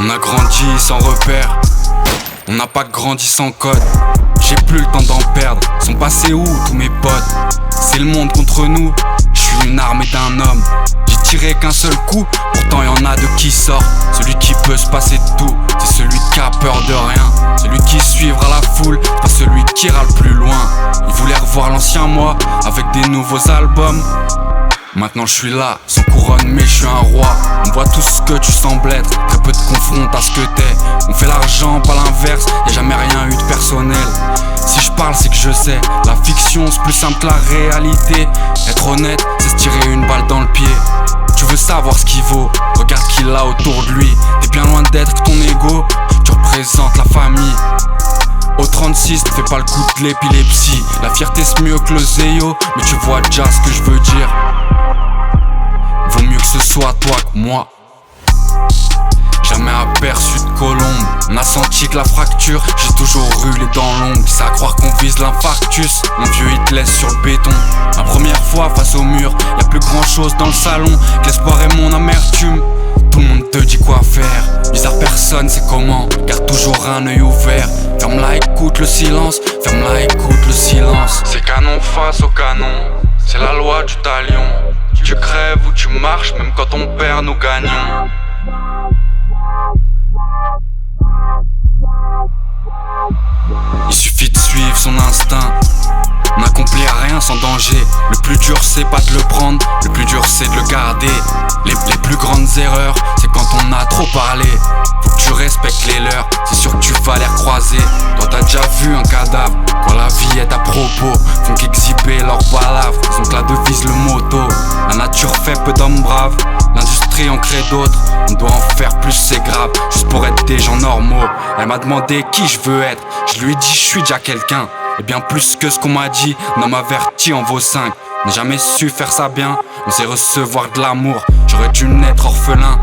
On a grandi sans repère, on n'a pas grandi sans code. J'ai plus le temps d'en perdre, sont passés où tous mes potes? C'est le monde contre nous, je suis une armée d'un homme. J'ai tiré qu'un seul coup, pourtant y'en a deux qui sortent. Celui qui peut se passer de tout, c'est celui qui a peur de rien. Celui qui suivra la foule, pas celui qui ira le plus loin. Il voulait revoir l'ancien moi, avec des nouveaux albums. Maintenant je suis là, sans couronne mais je suis un roi. On voit tout ce que tu sembles être, très peu te confronte à ce que t'es. On fait l'argent, pas l'inverse, y'a jamais rien eu de personnel. Si je parle c'est que je sais, la fiction c'est plus simple que la réalité. Être honnête, c'est se tirer une balle dans le pied. Tu veux savoir ce qu'il vaut, regarde qui l'a autour de lui. T'es bien loin d'être que ton ego, tu représentes la famille. Au 36, ne fais pas le coup de l'épilepsie. La fierté c'est mieux que le zéyo, mais tu vois déjà ce que je veux dire. Vaut mieux que ce soit toi que moi. Jamais aperçu de colombe, on a senti que la fracture. J'ai toujours eu les dents longues, c'est à croire qu'on vise l'infarctus. Mon vieux il te laisse sur le béton. Ma première fois face au mur, y'a plus grand chose dans le salon que l'espoir et mon amertume. Tout le monde te dit quoi faire, bizarre personne sait comment. Garde toujours un œil ouvert, ferme-la, écoute le silence. Ferme-la, écoute le silence. C'est canon face au canon, c'est la loi du talion. Tu crèves ou tu marches, même quand on perd nous gagnons. Il suffit de suivre son instinct, on n'accomplit rien sans danger. Le plus dur c'est pas de le prendre, le plus dur c'est de le garder. Les plus grandes erreurs, c'est quand on a trop parlé. Faut que tu respectes les leurs, c'est sûr que tu vas les recroiser. Toi t'as déjà vu un cadavre, quand la vie est à propos. Font qu'exhiber leurs balafres, ils ont que la devise le motto. La nature fait peu d'hommes braves, l'industrie en crée d'autres. On doit en faire plus, c'est grave, juste pour être des gens normaux. Elle m'a demandé qui je veux être, je lui ai dit je suis déjà quelqu'un. Et bien plus que ce qu'on m'a dit, un homme averti en vaut 5. On n'a jamais su faire ça bien, on sait recevoir de l'amour. J'aurais dû naître orphelin,